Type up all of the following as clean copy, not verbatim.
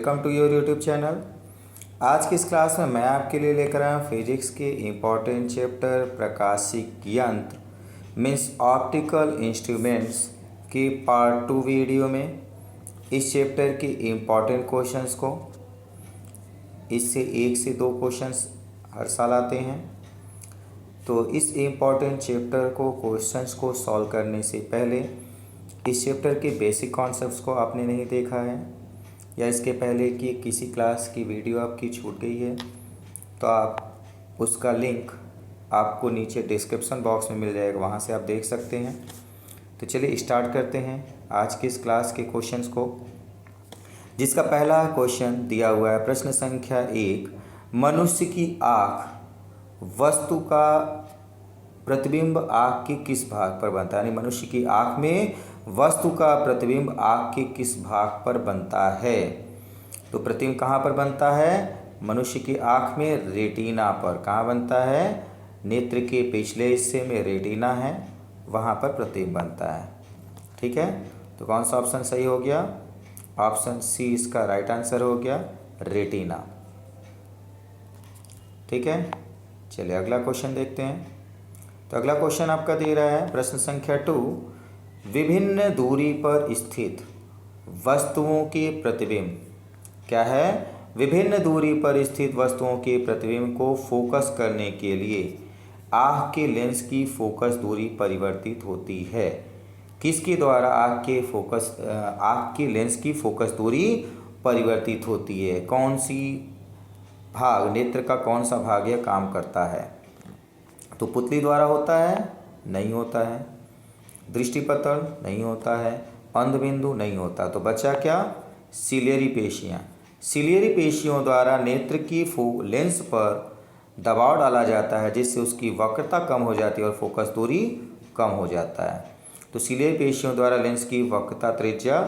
Welcome to your YouTube channel. आज की इस क्लास में मैं आपके लिए लेकर आया हूँ फिजिक्स के इम्पॉर्टेंट चैप्टर प्रकाशिक यंत्र मीन्स ऑप्टिकल इंस्ट्रूमेंट्स की पार्ट 2 वीडियो में इस चैप्टर के इम्पॉर्टेंट क्वेश्चंस को, इससे 1 से 2 क्वेश्चंस हर साल आते हैं। तो इस इम्पॉर्टेंट चैप्टर को क्वेश्चंस को सॉल्व करने से पहले इस चैप्टर के बेसिक कॉन्सेप्ट्स को आपने नहीं देखा है या इसके पहले की किसी क्लास की वीडियो आपकी छूट गई है तो आप उसका लिंक आपको नीचे डिस्क्रिप्शन बॉक्स में मिल जाएगा, वहाँ से आप देख सकते हैं। तो चलिए स्टार्ट करते हैं आज की इस क्लास के क्वेश्चंस को, जिसका पहला क्वेश्चन दिया हुआ है प्रश्न संख्या 1। मनुष्य की आँख वस्तु का प्रतिबिंब आँख के किस भाग पर बनता है, यानी मनुष्य की आँख में वस्तु का प्रतिबिंब आँख के किस भाग पर बनता है। तो प्रतिबिंब कहाँ पर बनता है? मनुष्य की आँख में रेटिना पर। कहाँ बनता है? नेत्र के पिछले हिस्से में रेटिना है, वहाँ पर प्रतिबिंब बनता है। ठीक है, तो कौन सा ऑप्शन सही हो गया? ऑप्शन सी इसका राइट आंसर हो गया, रेटिना। ठीक है, चलिए अगला क्वेश्चन देखते हैं। तो अगला क्वेश्चन आपका दे रहा है प्रश्न संख्या 2। विभिन्न दूरी पर स्थित वस्तुओं के प्रतिबिंब क्या है? विभिन्न दूरी पर स्थित वस्तुओं के प्रतिबिंब को फोकस करने के लिए आँख के लेंस की फोकस दूरी परिवर्तित होती है। किसके द्वारा आँख के लेंस की फोकस दूरी परिवर्तित होती है? कौन सी भाग, नेत्र का कौन सा भाग यह काम करता है? तो पुतली द्वारा होता है? नहीं होता है। दृष्टिपटल नहीं होता है। अंधबिंदु नहीं होता। तो बचा क्या? सिलियरी पेशियाँ। सिलियरी पेशियों द्वारा नेत्र की लेंस पर दबाव डाला जाता है, जिससे उसकी वक्रता कम हो जाती है और फोकस दूरी कम हो जाता है। तो सिलियरी पेशियों द्वारा लेंस की वक्रता त्रिज्या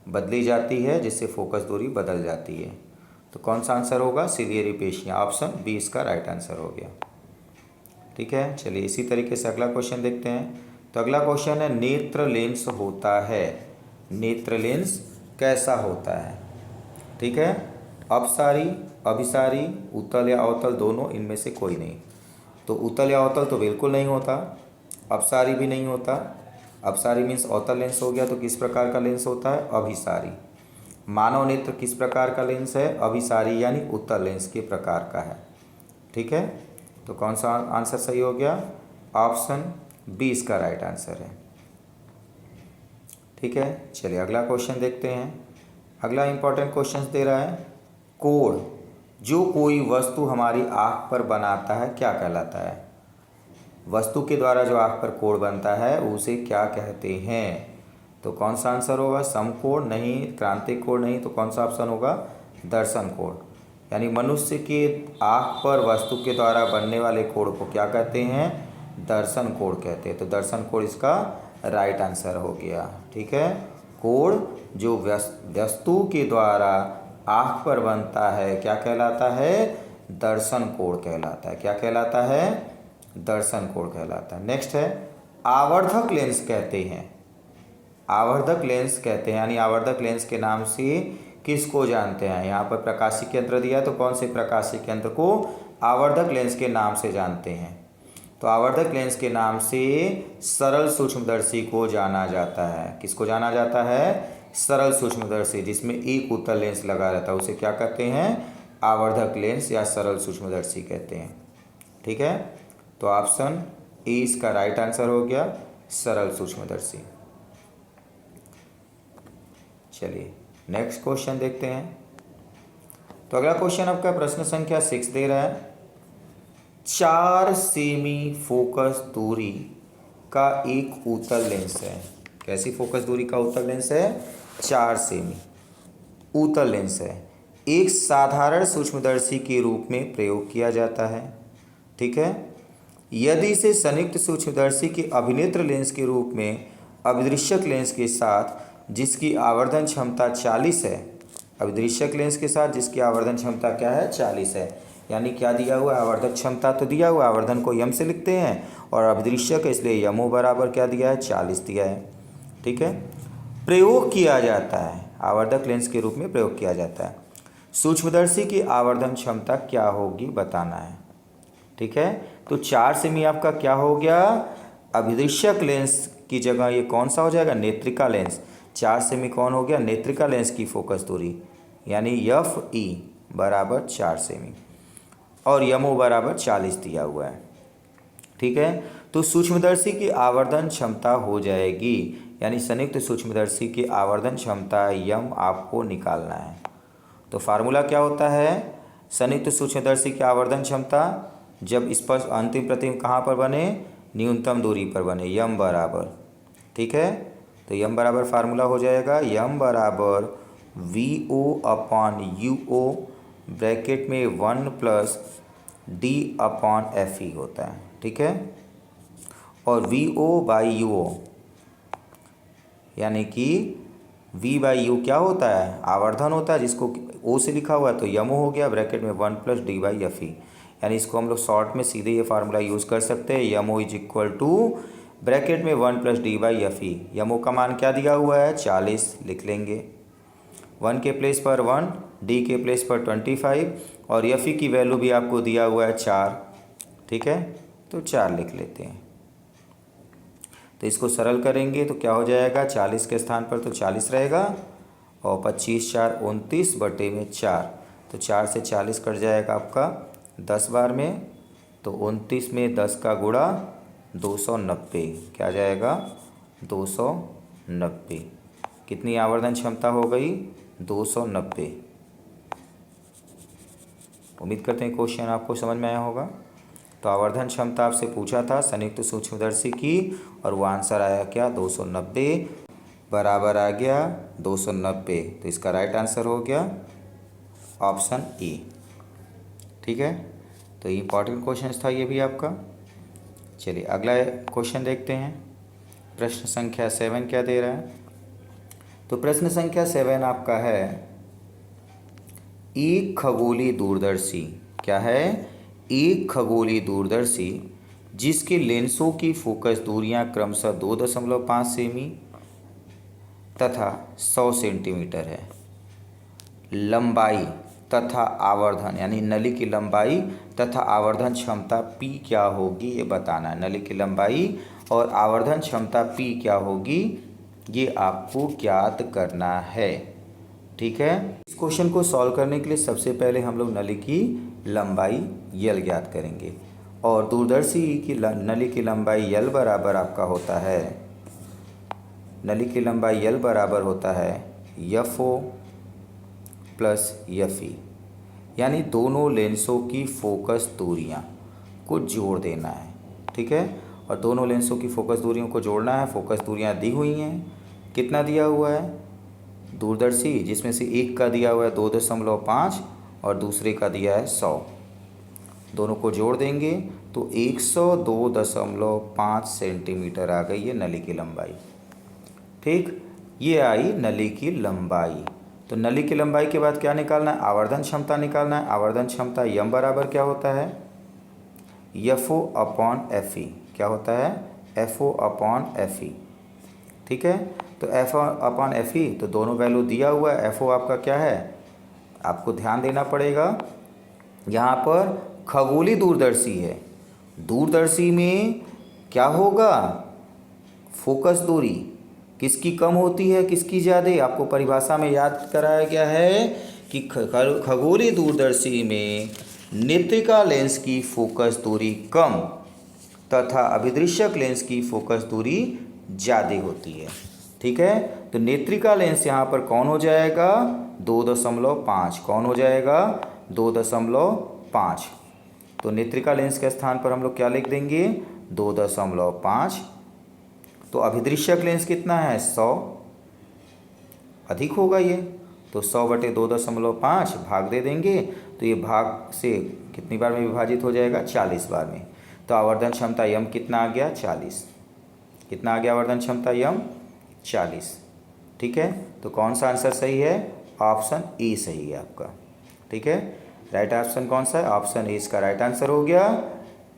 बदली जाती है, जिससे फोकस दूरी बदल जाती है। तो कौन सा आंसर होगा? सिलियरी पेशियाँ। ऑप्शन बी इसका राइट आंसर हो गया। ठीक है, चलिए इसी तरीके से अगला क्वेश्चन देखते हैं। तो अगला क्वेश्चन है नेत्र लेंस होता है। नेत्र लेंस कैसा होता है? ठीक है, अपसारी, अभिसारी, उत्तल या अवतल, दोनों, इनमें से कोई नहीं। तो उत्तल या अवतल तो बिल्कुल नहीं होता, अपसारी भी नहीं होता। अपसारी मीन्स अवतल लेंस हो गया। तो किस प्रकार का लेंस होता है? अभिसारी। मानव नेत्र किस प्रकार का लेंस है? अभिसारी, यानी उत्तल लेंस के प्रकार का है। ठीक है, तो कौन सा आंसर सही हो गया? ऑप्शन बी इसका राइट आंसर है। ठीक है, चलिए अगला क्वेश्चन देखते हैं। अगला इंपॉर्टेंट क्वेश्चन दे रहा है कोण जो कोई वस्तु हमारी आँख पर बनाता है क्या कहलाता है? वस्तु के द्वारा जो आँख पर कोण बनता है उसे क्या कहते हैं? तो कौन सा आंसर होगा? समकोण नहीं, क्रांतिक कोण नहीं, तो कौन सा ऑप्शन होगा? दर्शन कोण। यानी मनुष्य के आँख पर वस्तु के द्वारा बनने वाले कोण को क्या कहते हैं? दर्शन कोण कहते हैं। तो दर्शन कोण इसका राइट आंसर हो गया। ठीक है, कोण जो वस्तु के द्वारा आँख पर बनता है क्या कहलाता है? दर्शन कोण कहलाता है। क्या कहलाता है? दर्शन कोण कहलाता है। नेक्स्ट है आवर्धक लेंस कहते हैं। आवर्धक लेंस कहते हैं, यानी आवर्धक लेंस के नाम से किसको जानते हैं? यहाँ पर प्रकाशिक यंत्र दिया है, तो कौन से प्रकाशिक यंत्र को आवर्धक लेंस के नाम से जानते हैं? तो आवर्धक लेंस के नाम से सरल सूक्ष्मदर्शी को जाना जाता है। किसको जाना जाता है? सरल सूक्ष्मदर्शी, जिसमें एक उत्तल लेंस लगा रहता है, उसे क्या कहते हैं? आवर्धक लेंस या सरल सूक्ष्मदर्शी कहते हैं। ठीक है, तो ऑप्शन ए इसका राइट आंसर हो गया, सरल सूक्ष्मदर्शी। चलिए नेक्स्ट क्वेश्चन देखते हैं। तो अगला क्वेश्चन आपका प्रश्न संख्या 6 दे रहा है 4 सेमी फोकस दूरी का एक उत्तल लेंस है। कैसी फोकस दूरी का उत्तल लेंस है? 4 सेमी उत्तल लेंस है। एक साधारण सूक्ष्मदर्शी के रूप में प्रयोग किया जाता है। ठीक है, यदि इसे संयुक्त सूक्ष्मदर्शी के अभिनेत्र लेंस के रूप में अभिदृश्यक लेंस के साथ जिसकी आवर्धन क्षमता 40 है, अभिदृश्यक लेंस के साथ जिसकी आवर्धन क्षमता क्या है? 40 है। यानी क्या दिया हुआ है? आवर्धक क्षमता तो दिया हुआ है, आवर्धन को यम से लिखते हैं, और अभिदृश्यक इसलिए यमो बराबर क्या दिया है? 40 दिया है। ठीक है, प्रयोग किया जाता है, आवर्धक लेंस के रूप में प्रयोग किया जाता है। सूक्ष्मदर्शी की आवर्धन क्षमता क्या होगी बताना है। ठीक है, तो 4 सेमी आपका क्या हो गया, अभिदृश्यक लेंस की जगह ये कौन सा हो जाएगा, नेत्रिका लेंस। 4 सेमी कौन हो गया, नेत्रिका लेंस की फोकस दूरी, यानी एफ ई बराबर 4 सेमी और यमओ बराबर 40 दिया हुआ है। ठीक है, तो सूक्ष्मदर्शी की आवर्धन क्षमता हो जाएगी, यानी संयुक्त सूक्ष्मदर्शी की आवर्धन क्षमता यम आपको निकालना है। तो फार्मूला क्या होता है, संयुक्त सूक्ष्मदर्शी की आवर्धन क्षमता जब स्पर्श अंतिम प्रतिबिंब कहाँ पर बने, न्यूनतम दूरी पर बने, यम बराबर। ठीक है, तो यम बराबर फार्मूला हो जाएगा यम बराबर V O upon U O bracket में 1 plus D upon F E होता है। ठीक है, और V O by U O यानी कि v बाई यू क्या होता है, आवर्धन होता है, जिसको ओ से लिखा हुआ है, तो यमो हो गया ब्रैकेट में 1 प्लस डी बाई एफ ई, यानी इसको हम लोग शॉर्ट में सीधे ये फार्मूला यूज़ कर सकते हैं, यमो इज इक्वल टू ब्रैकेट में 1 plus D by F E. यमो का मान क्या दिया हुआ है, 40 लिख लेंगे, 1 के प्लेस पर 1, डी के प्लेस पर 25 और एफ ई की वैल्यू भी आपको दिया हुआ है 4। ठीक है, तो 4 लिख लेते हैं। तो इसको सरल करेंगे तो क्या हो जाएगा, 40 के स्थान पर तो 40 रहेगा और 25 4 29 बटे में 4, तो 4 से 40 कट जाएगा आपका 10 बार में, तो 29 में 10 का गुणा 290 क्या आ जाएगा, 290। कितनी आवर्धन क्षमता हो गई, 290। उम्मीद करते हैं क्वेश्चन आपको समझ में आया होगा। तो आवर्धन क्षमता आपसे पूछा था संयुक्त सूक्ष्मदर्शी की, और वो आंसर आया क्या, 290 बराबर आ गया 290। तो इसका राइट आंसर हो गया ऑप्शन ए। ठीक है, तो इम्पॉर्टेंट क्वेश्चन था ये भी आपका। चलिए अगला क्वेश्चन देखते हैं। प्रश्न संख्या 7 क्या दे रहा है, तो प्रश्न संख्या 7 आपका है, एक खगोलीय दूरदर्शी क्या है, एक खगोलीय दूरदर्शी जिसके लेंसों की फोकस दूरियां क्रमशः 2.5 सेमी तथा 100 सेंटीमीटर है, लंबाई तथा आवर्धन यानी नली की लंबाई तथा आवर्धन क्षमता P क्या होगी ये बताना है। नली की लंबाई और आवर्धन क्षमता P क्या होगी ये आपको ज्ञात करना है। ठीक है, इस क्वेश्चन को सॉल्व करने के लिए सबसे पहले हम लोग नली की लंबाई L ज्ञात करेंगे, और दूरदर्शी की नली की लंबाई L बराबर आपका होता है, नली की लंबाई L बराबर होता है FO प्लस FE, यानी दोनों लेंसों की फोकस दूरियां को जोड़ देना है। ठीक है, और दोनों लेंसों की फोकस दूरियों को जोड़ना है। फोकस दूरियां दी हुई हैं, कितना दिया हुआ है, दूरदर्शी जिसमें से एक का दिया हुआ है 2.5 और दूसरे का दिया है 100, दोनों को जोड़ देंगे तो 102.5 सेंटीमीटर आ गई है नली की लंबाई। ठीक, ये आई नली की लंबाई। तो नली की लंबाई के बाद क्या निकालना है, आवर्धन क्षमता निकालना है। आवर्धन क्षमता यम बराबर क्या होता है, FO अपॉन FE, क्या होता है, FO अपॉन FE। ठीक है, तो FO अपॉन FE, तो दोनों वैल्यू दिया हुआ है। FO आपका क्या है, आपको ध्यान देना पड़ेगा, यहाँ पर खगोलीय दूरदर्शी है, दूरदर्शी में क्या होगा, फोकस दूरी किसकी कम होती है किसकी ज़्यादा, आपको परिभाषा में याद कराया गया है कि खगोलीय दूरदर्शी में नेत्रिका लेंस की फोकस दूरी कम तथा अभिदृश्यक लेंस की फोकस दूरी ज़्यादा होती है। ठीक है, तो नेत्रिका लेंस यहाँ पर कौन हो जाएगा, 2.5, कौन हो जाएगा, 2.5। तो नेत्रिका लेंस के स्थान पर हम लोग क्या लिख देंगे, 2.5। तो अभिदृश्यक लेंस कितना है, 100, अधिक होगा ये, तो 100 बटे 2.5 भाग दे देंगे, तो ये भाग से कितनी बार में विभाजित हो जाएगा, 40 बार में। तो आवर्धन क्षमता यम कितना आ गया, 40। कितना आ गया आवर्धन क्षमता यम, 40। ठीक है, तो कौन सा आंसर सही है, ऑप्शन ए सही है आपका। ठीक है, राइट ऑप्शन कौन सा है, ऑप्शन ए इसका राइट आंसर हो गया।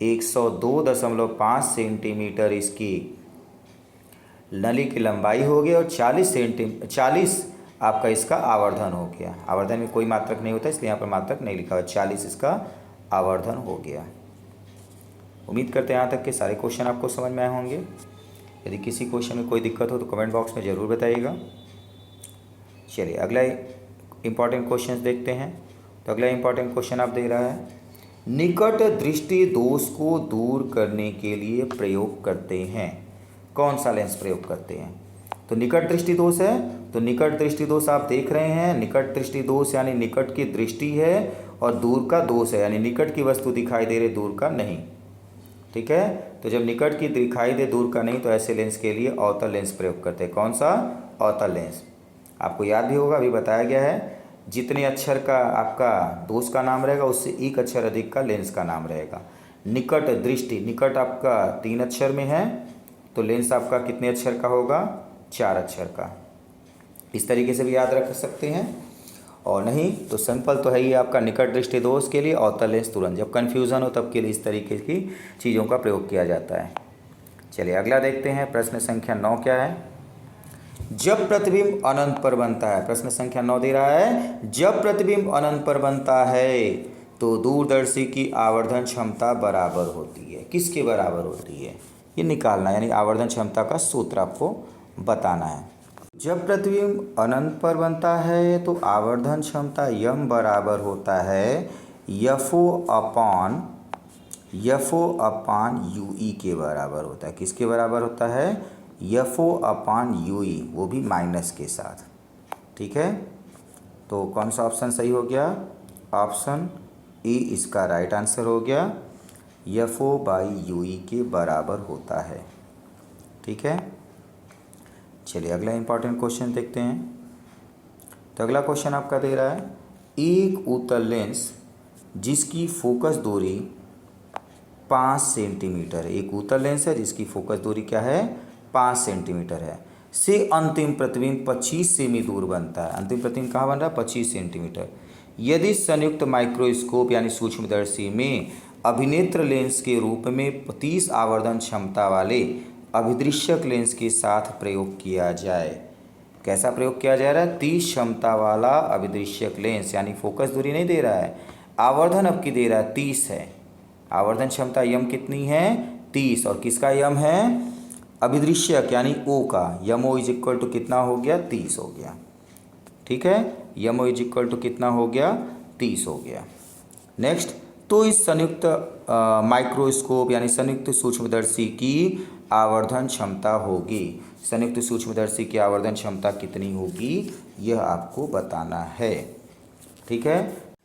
102.5 सेंटीमीटर इसकी नली की लंबाई हो गई और 40 आपका इसका आवर्धन हो गया। आवर्धन में कोई मात्रक नहीं होता इसलिए यहाँ पर मात्रक नहीं लिखा हुआ। 40 इसका आवर्धन हो गया। उम्मीद करते हैं यहाँ तक के सारे क्वेश्चन आपको समझ में आए होंगे। यदि किसी क्वेश्चन में कोई दिक्कत हो तो कमेंट बॉक्स में ज़रूर बताइएगा। चलिए अगला इम्पॉर्टेंट क्वेश्चन देखते हैं। तो अगला इम्पॉर्टेंट क्वेश्चन आप दे रहा है, निकट दृष्टि दोष को दूर करने के लिए प्रयोग करते हैं। कौन सा लेंस प्रयोग करते हैं? तो निकट दृष्टि दोष है, तो निकट दृष्टि दोष आप देख रहे हैं। निकट दृष्टि दोष यानी निकट की दृष्टि है और दूर का दोष है, यानी निकट की वस्तु दिखाई दे रही, दूर का नहीं। ठीक है, तो जब निकट की दिखाई दे दूर का नहीं तो ऐसे लेंस के लिए अवतल लेंस प्रयोग करते हैं। कौन सा? अवतल लेंस। आपको याद भी होगा, अभी बताया गया है, जितने अक्षर का आपका दोष का नाम रहेगा उससे एक अक्षर अधिक का लेंस का नाम रहेगा। निकट दृष्टि, निकट आपका 3 अक्षर में है तो लेंस आपका कितने अक्षर का होगा? 4 अक्षर का। इस तरीके से भी याद रख सकते हैं, और नहीं तो सिंपल तो है ही आपका निकट दृष्टि दोष के लिए अवतल लेंस तुरंत। जब कन्फ्यूज़न हो तब के लिए इस तरीके की चीज़ों का प्रयोग किया जाता है। चलिए अगला देखते हैं। प्रश्न संख्या 9 क्या है? जब प्रतिबिंब अनंत पर बनता है, प्रश्न संख्या 9 दे रहा है, जब प्रतिबिंब अनंत पर बनता है तो दूरदर्शी की आवर्धन क्षमता बराबर होती है। किसके बराबर होती है ये निकालना, यानी आवर्धन क्षमता का सूत्र आपको बताना है। जब प्रतिबिंब अनंत पर बनता है तो आवर्धन क्षमता यम बराबर होता है यफो अपान यूई के बराबर होता है। किसके बराबर होता है? यफो अपान यूई, वो भी माइनस के साथ। ठीक है, तो कौन सा ऑप्शन सही हो गया? ऑप्शन ए इसका राइट आंसर हो गया। यफो बाई यूई के बराबर होता है। ठीक है, चलिए अगला इंपॉर्टेंट क्वेश्चन देखते हैं। तो अगला क्वेश्चन आपका दे रहा है, एक उत्तल लेंस जिसकी फोकस दूरी 5 सेंटीमीटर, एक उत्तल लेंस है जिसकी फोकस दूरी क्या है? 5 सेंटीमीटर है, से अंतिम प्रतिबिंब 25 सेमी दूर बनता है। अंतिम प्रतिबिंब कहाँ बन रहा है? 25 सेंटीमीटर। यदि संयुक्त माइक्रोस्कोप यानी सूक्ष्मदर्शी में अभिनेत्र लेंस के रूप में 30 आवर्धन क्षमता वाले अभिदृश्यक लेंस के साथ प्रयोग किया जाए। कैसा प्रयोग किया जा रहा है? 30 क्षमता वाला अभिदृश्यक लेंस, यानी फोकस दूरी नहीं दे रहा है, आवर्धन अब की दे रहा है 30 है। आवर्धन क्षमता यम कितनी है? 30। और किसका यम है? अभिदृश्यक यानी ओ का। यम ओ इज इक्वल टू कितना हो गया? 30 हो गया। ठीक है, यम ओ इज इक्वल टू कितना हो गया? 30 हो गया। नेक्स्ट, तो इस संयुक्त माइक्रोस्कोप यानी संयुक्त सूक्ष्मदर्शी की आवर्धन क्षमता होगी। संयुक्त सूक्ष्मदर्शी की आवर्धन क्षमता कितनी होगी यह आपको बताना है। ठीक है,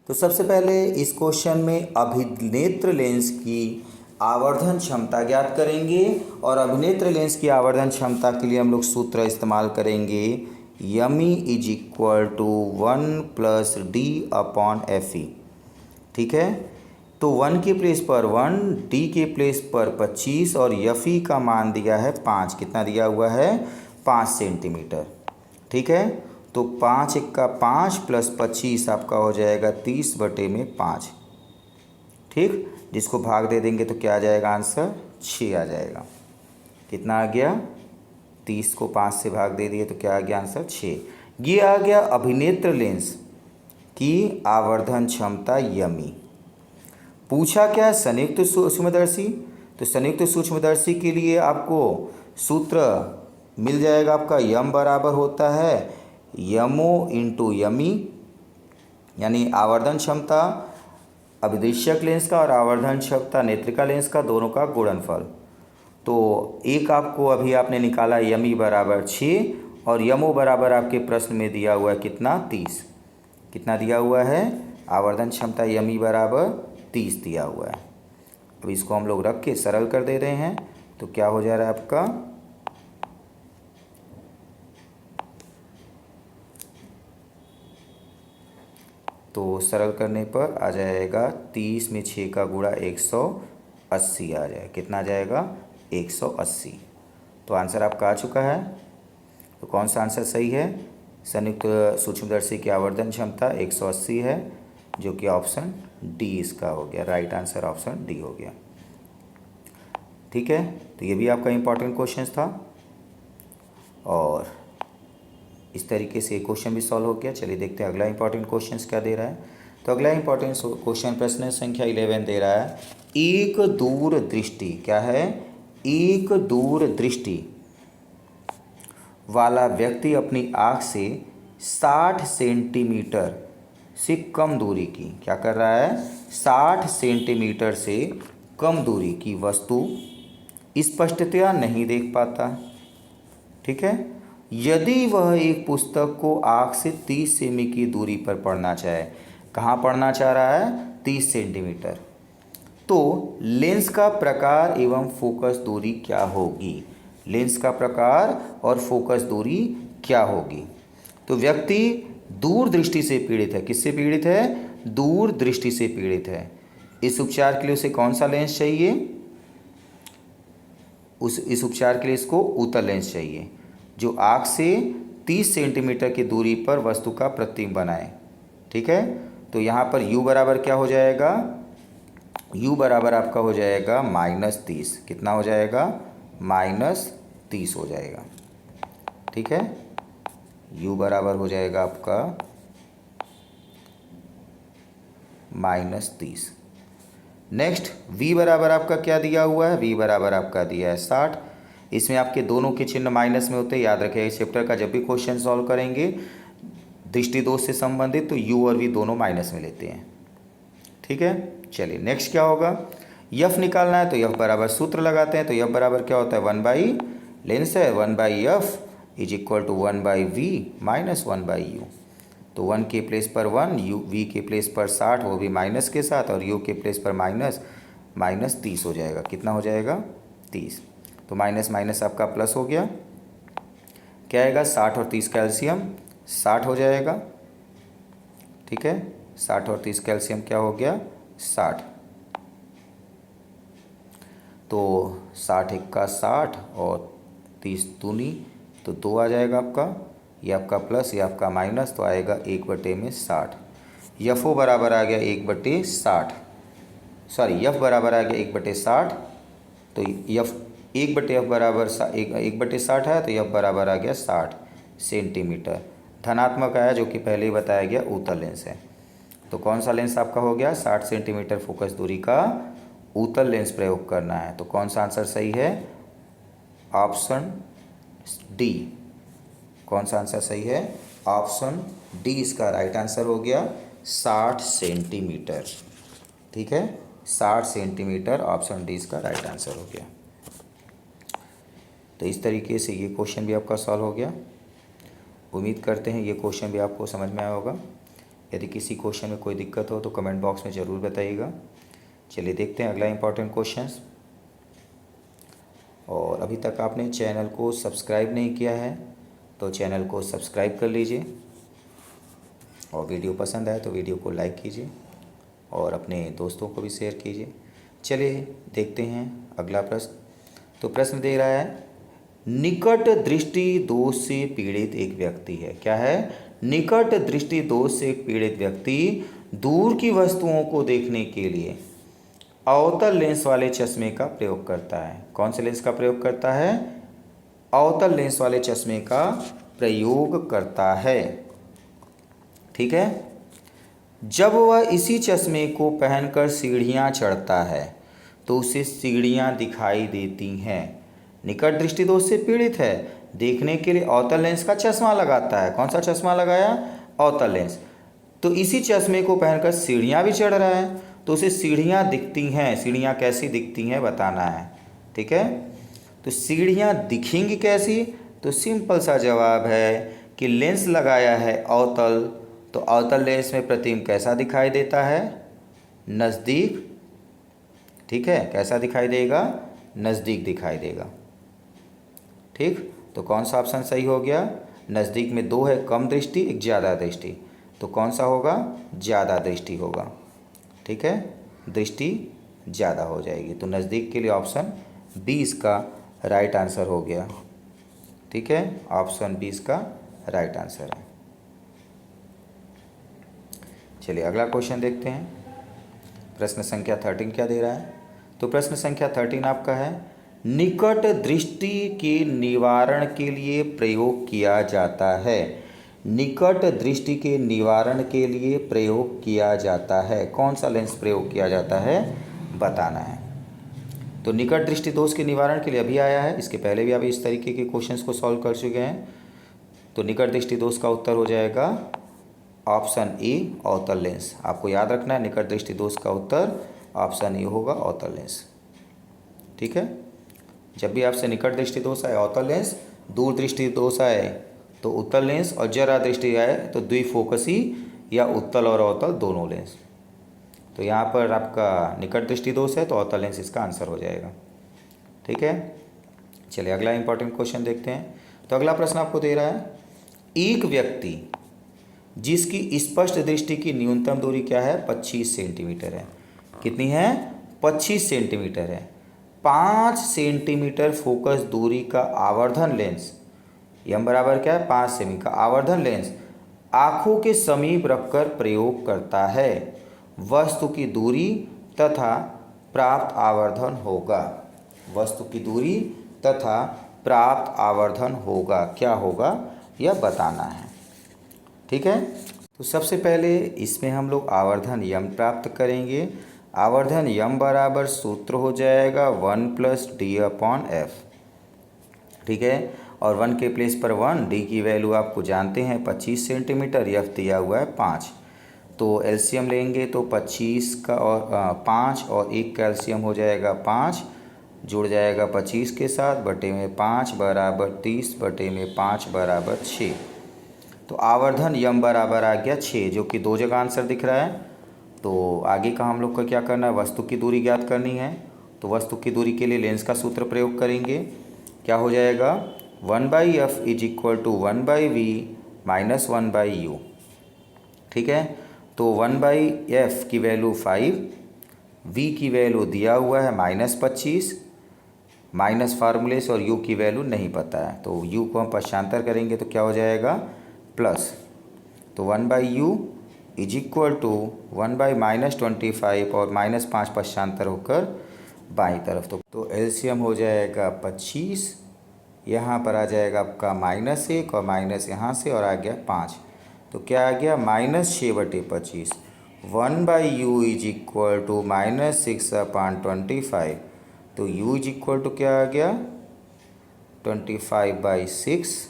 तो सबसे पहले इस क्वेश्चन में अभिनेत्र लेंस की आवर्धन क्षमता ज्ञात करेंगे, और अभिनेत्र लेंस की आवर्धन क्षमता के लिए हम लोग सूत्र इस्तेमाल करेंगे, M E is equal to 1 plus D upon F E. ठीक है, तो 1 के प्लेस पर 1, डी के प्लेस पर 25 और एफ ई का मान दिया है 5। कितना दिया हुआ है? 5 सेंटीमीटर। ठीक है, तो 5 एक्का 5 प्लस 25 आपका हो जाएगा 30/5। ठीक, जिसको भाग दे देंगे तो क्या आ जाएगा? आंसर 6 आ जाएगा। कितना आ गया? 30 को 5 से भाग दे दिए तो क्या आ गया? आंसर 6। ये आ गया अभिनेत्र लेंस की आवर्धन क्षमता यमी। पूछा क्या? संयुक्त सूक्ष्मदर्शी। तो संयुक्त सूक्ष्मदर्शी के लिए आपको सूत्र मिल जाएगा आपका, यम बराबर होता है यमो इंटू यमी, यानी आवर्धन क्षमता अभिदृश्यक लेंस का और आवर्धन क्षमता नेत्रिका लेंस का, दोनों का गुणनफल। तो एक आपको अभी आपने निकाला यमी बराबर 6 और यमो बराबर आपके प्रश्न में दिया हुआ है कितना? 30। कितना दिया हुआ है? आवर्धन क्षमता यमी बराबर 30 दिया हुआ है। अब इसको हम लोग रख के सरल कर दे रहे हैं तो क्या हो जा रहा है आपका? तो सरल करने पर आ जाएगा 30 में 6 का गुणा 180 आ जाए। कितना आ जाएगा? 180। तो आंसर आपका आ चुका है। तो कौन सा आंसर सही है? संयुक्त सूक्ष्मदर्शी की आवर्धन क्षमता 180 है, जो कि ऑप्शन डी इसका हो गया। राइट आंसर ऑप्शन डी हो गया। ठीक है, तो ये भी आपका इम्पोर्टेंट क्वेश्चन था। और इस तरीके से क्वेश्चन भी सॉल्व हो गया। चलिए देखते हैं अगला इंपॉर्टेंट क्वेश्चन क्या दे रहा है। तो अगला इंपॉर्टेंट क्वेश्चन प्रश्न संख्या 11 दे रहा है, एक दूरदृष्टि, क्या है, एक दूरदृष्टि वाला व्यक्ति अपनी आँख से 60 सेंटीमीटर से कम दूरी की, क्या कर रहा है, 60 सेंटीमीटर से कम दूरी की वस्तु स्पष्टतया नहीं देख पाता। ठीक है, यदि वह एक पुस्तक को आँख से 30 सेमी की दूरी पर पढ़ना चाहे, कहाँ पढ़ना चाह रहा है, 30 सेंटीमीटर, तो लेंस का प्रकार एवं फोकस दूरी क्या होगी, लेंस का प्रकार और फोकस दूरी क्या होगी। तो व्यक्ति दूरदृष्टि से पीड़ित है, किससे पीड़ित है, दूरदृष्टि से पीड़ित है। इस उपचार के लिए उसे कौन सा लेंस चाहिए, इस उपचार के लिए इसको उत्तल लेंस चाहिए, जो आँख से 30 सेंटीमीटर की दूरी पर वस्तु का प्रतिबिंब बनाए। ठीक है, तो यहाँ पर u बराबर क्या हो जाएगा, u बराबर आपका हो जाएगा -30, कितना हो जाएगा, -30 हो जाएगा। ठीक है, u बराबर हो जाएगा आपका -30। नेक्स्ट v बराबर आपका क्या दिया हुआ है, v बराबर आपका दिया है 60। इसमें आपके दोनों के चिन्ह माइनस में होते हैं, याद रखिए इस चैप्टर का जब भी क्वेश्चन सॉल्व करेंगे दृष्टि दोष से संबंधित तो u और v दोनों माइनस में लेते हैं। ठीक है, चलिए नेक्स्ट क्या होगा, f निकालना है तो f बराबर सूत्र लगाते हैं। तो f बराबर क्या होता है, 1/, लेंस है 1/f is equal to 1/v minus 1/u। तो 1 के प्लेस पर 1, v के प्लेस पर 60, वो भी माइनस के साथ, और u के प्लेस पर -30 हो जाएगा। कितना हो जाएगा, 30। तो माइनस माइनस आपका प्लस हो गया, क्या आएगा, 60 और 30 कैल्शियम 60 हो जाएगा। ठीक है, 60 और 30 कैल्शियम क्या हो गया, 60। तो 60 इक्का 60 और 30 दूनी तो 2 आ जाएगा आपका, ये आपका प्लस, ये आपका माइनस, तो आएगा 1/60। यफो बराबर आ गया 1/60, सॉरी यफ बराबर आ गया 1/60। तो यफ 1/f बराबर 1/60 है, तो यफ बराबर आ गया 60 सेंटीमीटर। धनात्मक आया जो कि पहले ही बताया गया उत्तल लेंस है। तो कौन सा लेंस आपका हो गया, 60 सेंटीमीटर फोकस दूरी का उत्तल लेंस प्रयोग करना है। तो कौन सा आंसर सही है, ऑप्शन डी। कौन सा आंसर सही है, ऑप्शन डी इसका राइट आंसर हो गया, 60 सेंटीमीटर। ठीक है, 60 सेंटीमीटर, ऑप्शन डी इसका राइट आंसर हो गया। तो इस तरीके से ये क्वेश्चन भी आपका सॉल्व हो गया। उम्मीद करते हैं ये क्वेश्चन भी आपको समझ में आया होगा। यदि किसी क्वेश्चन में कोई दिक्कत हो तो कमेंट बॉक्स में ज़रूर बताइएगा। चलिए देखते हैं अगला इंपॉर्टेंट क्वेश्चन। और अभी तक आपने चैनल को सब्सक्राइब नहीं किया है तो चैनल को सब्सक्राइब कर लीजिए, और वीडियो पसंद आए तो वीडियो को लाइक कीजिए और अपने दोस्तों को भी शेयर कीजिए। चलिए देखते हैं अगला प्रश्न। तो प्रश्न दे रहा है, निकट दृष्टि दोष से पीड़ित एक व्यक्ति है, क्या है, निकट दृष्टि दोष से पीड़ित व्यक्ति दूर की वस्तुओं को देखने के लिए अवतल लेंस वाले चश्मे का प्रयोग करता है। कौन से लेंस का प्रयोग करता है, अवतल लेंस वाले चश्मे का प्रयोग करता है। ठीक है, जब वह इसी चश्मे को पहनकर सीढ़ियाँ चढ़ता है तो उसे सीढ़ियाँ दिखाई देती हैं। निकट दृष्टि दोष से पीड़ित है, देखने के लिए अवतल लेंस का चश्मा लगाता है। कौन सा चश्मा लगाया, अवतल लेंस। तो इसी चश्मे को पहनकर सीढ़ियाँ भी चढ़ रहा है तो उसे सीढ़ियाँ दिखती हैं। सीढ़ियाँ कैसी दिखती हैं बताना है। ठीक है, तो सीढ़ियाँ दिखेंगी कैसी, तो सिंपल सा जवाब है कि लेंस लगाया है अवतल, तो अवतल लेंस में प्रतिबिंब कैसा दिखाई देता है, नज़दीक। ठीक है, कैसा दिखाई देगा, नज़दीक दिखाई देगा। ठीक, तो कौन सा ऑप्शन सही हो गया, नज़दीक में 2 है, कम दृष्टि, एक ज़्यादा दृष्टि, तो कौन सा होगा, ज़्यादा दृष्टि होगा। ठीक है, दृष्टि ज़्यादा हो जाएगी, तो नज़दीक के लिए ऑप्शन बी इसका राइट आंसर हो गया। ठीक है, ऑप्शन बी इसका राइट आंसर है। चलिए अगला क्वेश्चन देखते हैं। प्रश्न संख्या 13 क्या दे रहा है। तो प्रश्न संख्या 13 आपका है, निकट दृष्टि के निवारण के लिए प्रयोग किया जाता है। निकट दृष्टि के निवारण के लिए प्रयोग किया जाता है। कौन सा लेंस प्रयोग किया जाता है बताना है। तो निकट दृष्टि दोष के निवारण के लिए अभी आया है, इसके पहले भी आप इस तरीके के क्वेश्चंस को सॉल्व कर चुके हैं। तो निकट दृष्टि दोष का उत्तर हो जाएगा ऑप्शन ए अवतल लेंस। आपको याद रखना है निकट दृष्टि दोष का उत्तर ऑप्शन ए होगा अवतल लेंस। ठीक है, जब भी आपसे निकट दृष्टि दोष आए अवतल लेंस, दूर दृष्टि दोष आए तो उत्तल लेंस, और जरा दृष्टि आए तो द्विफोकसी या उत्तल और अवतल दोनों लेंस। तो यहाँ पर आपका निकट दृष्टि दोष है तो अवतल लेंस इसका आंसर हो जाएगा। ठीक है, चलिए अगला इंपॉर्टेंट क्वेश्चन देखते हैं। तो अगला प्रश्न आपको दे रहा है, एक व्यक्ति जिसकी स्पष्ट दृष्टि की न्यूनतम दूरी क्या है 25 सेंटीमीटर है। कितनी है 25 सेंटीमीटर है। 5 सेंटीमीटर फोकस दूरी का आवर्धन लेंस, यम बराबर क्या है 5 सेमी का आवर्धन लेंस आँखों के समीप रखकर प्रयोग करता है। वस्तु की दूरी तथा प्राप्त आवर्धन होगा। वस्तु की दूरी तथा प्राप्त आवर्धन होगा, क्या होगा यह बताना है। ठीक है, तो सबसे पहले इसमें हम लोग आवर्धन यम प्राप्त करेंगे। आवर्धन यम बराबर सूत्र हो जाएगा 1 + d/f। ठीक है, और 1 के प्लेस पर 1, डी की वैल्यू आपको जानते हैं 25 सेंटीमीटर, एफ दिया हुआ है 5। तो एलसीएम लेंगे तो 25 का और 5 और 1 का एलसीएम हो जाएगा 5, जुड़ जाएगा 25 के साथ, बटे में 5 बराबर 30, बटे में 5 बराबर 6। तो आवर्धन यम बराबर आ गया 6, जो कि 2 जगह आंसर दिख रहा है। तो आगे का हम लोग को क्या करना है, वस्तु की दूरी ज्ञात करनी है। तो वस्तु की दूरी के लिए लेंस का सूत्र प्रयोग करेंगे। क्या हो जाएगा 1/f = 1/v - 1/u। ठीक है, तो 1/f की वैल्यू 5, v की वैल्यू दिया हुआ है -25, माइनस फार्मूले से, और u की वैल्यू नहीं पता है। तो u को हम पश्चांतर करेंगे तो क्या हो जाएगा प्लस। तो 1/u = 1/-25 और -5 पश्चांतर होकर बाईं तरफ। तो एलसीएम हो जाएगा 25, यहाँ पर आ जाएगा आपका -1 और माइनस यहाँ से और आ गया 5। तो क्या आ गया -6/25। 1/u = -6/25। तो u = क्या आ गया 25/6,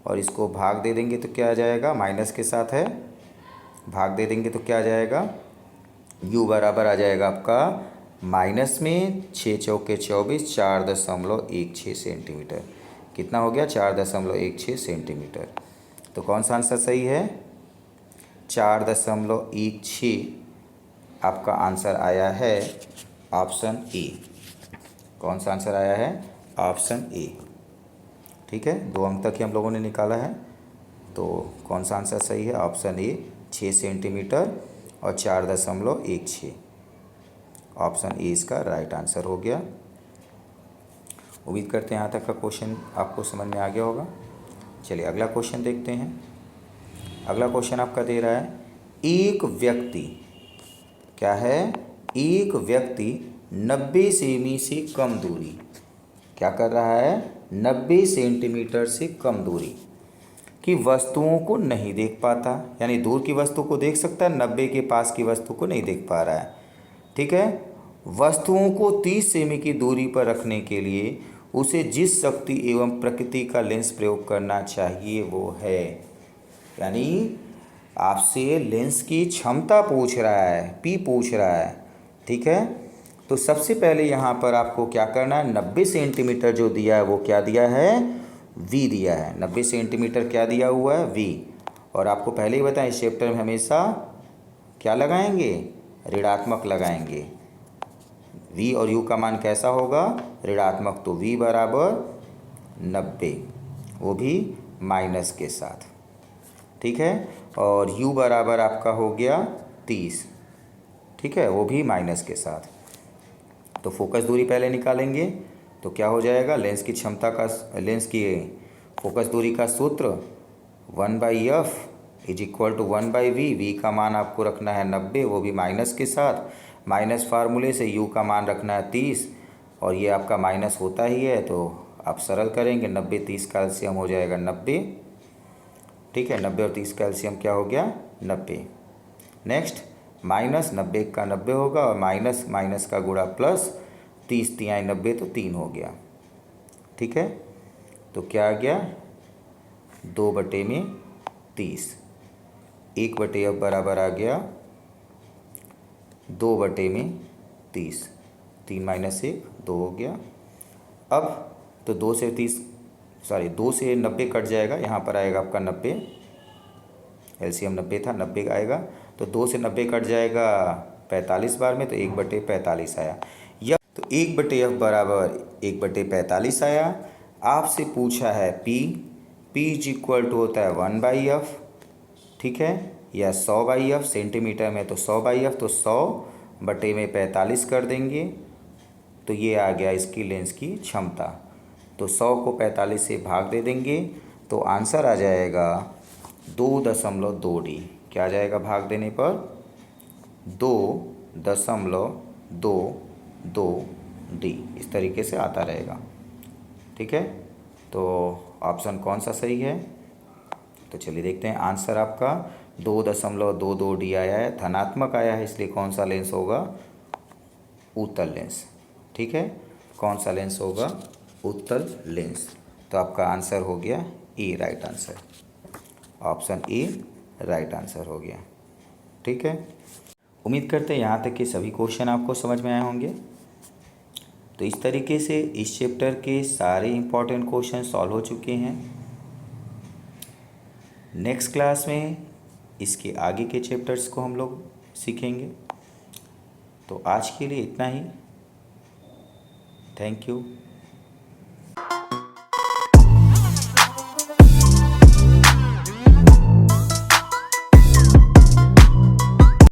और इसको भाग दे देंगे तो क्या आ जाएगा, माइनस के साथ है, भाग दे देंगे तो क्या आ जाएगा, u बराबर आ जाएगा आपका माइनस में 6 चौके 24, 4.16 सेंटीमीटर। कितना हो गया 4.16 सेंटीमीटर। तो कौन सा आंसर सही है 4.16 आपका आंसर आया है ऑप्शन ए। कौन सा आंसर आया है ऑप्शन ए। ठीक है, 2 अंक तक ही हम लोगों ने निकाला है। तो कौन सा आंसर सही है ऑप्शन ए 6 सेंटीमीटर और 4.16। ऑप्शन ए इसका राइट आंसर हो गया। उम्मीद करते हैं यहाँ तक का क्वेश्चन आपको समझ में आ गया होगा। चलिए अगला क्वेश्चन देखते हैं। अगला क्वेश्चन आपका दे रहा है, एक व्यक्ति क्या है, एक व्यक्ति 90 सेमी से कम दूरी क्या कर रहा है, 90 सेंटीमीटर से कम दूरी की वस्तुओं को नहीं देख पाता। यानी दूर की वस्तु को देख सकता है, 90 के पास की वस्तु को नहीं देख पा रहा है। ठीक है, वस्तुओं को 30 सेमी की दूरी पर रखने के लिए उसे जिस शक्ति एवं प्रकृति का लेंस प्रयोग करना चाहिए वो है। यानी आपसे लेंस की क्षमता पूछ रहा है, पी पूछ रहा है। ठीक है, तो सबसे पहले यहाँ पर आपको क्या करना है, 90 सेंटीमीटर जो दिया है वो क्या दिया है, वी दिया है। 90 सेंटीमीटर क्या दिया हुआ है, वी। और आपको पहले ही बताया इस चैप्टर में हमेशा क्या लगाएंगे, ऋणात्मक लगाएंगे। v और u का मान कैसा होगा, ऋणात्मक। तो v बराबर 90, वो भी माइनस के साथ। ठीक है, और u बराबर आपका हो गया 30। ठीक है, वो भी माइनस के साथ। तो फोकस दूरी पहले निकालेंगे तो क्या हो जाएगा, लेंस की क्षमता का, लेंस की फोकस दूरी का सूत्र 1/f = 1/v। v का मान आपको रखना है 90, वो भी माइनस के साथ। माइनस फार्मूले से u का मान रखना है 30, और ये आपका माइनस होता ही है, तो आप सरल करेंगे 90 30 का एलसीएम हो जाएगा 90। ठीक है, 90 और 30 का एलसीएम क्या हो गया 90। नेक्स्ट माइनस 90 का 90 होगा और माइनस माइनस का गुणा प्लस 30 तिहाई 90 तो 3 हो गया। ठीक है, तो क्या आ गया 2/30। 1/f बराबर आ गया 2/30। 3 माइनस 1 2 हो गया। अब तो 2 से 90 कट जाएगा, यहाँ पर आएगा आपका 90, एलसीएम 90 था 90 आएगा, तो 2 से 90 कट जाएगा 45 बार में, तो 1/45 आया। यह तो 1/f बराबर 1/45 आया। आपसे पूछा है p इज इक्वल टू होता है 1/f, ठीक है, या 100/f, सेंटीमीटर में तो 100/f, तो 100/45 कर देंगे, तो ये आ गया इसकी लेंस की क्षमता। तो 100 को 45 से भाग दे देंगे तो आंसर आ जाएगा 2.2D। क्या आ जाएगा भाग देने पर 2.22D, इस तरीके से आता रहेगा। ठीक है, तो ऑप्शन कौन सा सही है, तो चलिए देखते हैं। आंसर आपका 2.22D आया है, धनात्मक आया है, इसलिए कौन सा लेंस होगा उत्तल लेंस। ठीक है, कौन सा लेंस होगा उत्तल लेंस। तो आपका आंसर हो गया A, right answer, option A right answer हो गया। ठीक है, उम्मीद करते हैं यहाँ तक कि सभी क्वेश्चन आपको समझ में आए होंगे। तो इस तरीके से इस चैप्टर के सारे इम्पोर्टेंट क्वेश्चन सॉल्व हो चुके हैं। नेक्स्ट क्लास में इसके आगे के चैप्टर्स को हम लोग सीखेंगे। तो आज के लिए इतना ही। Thank you.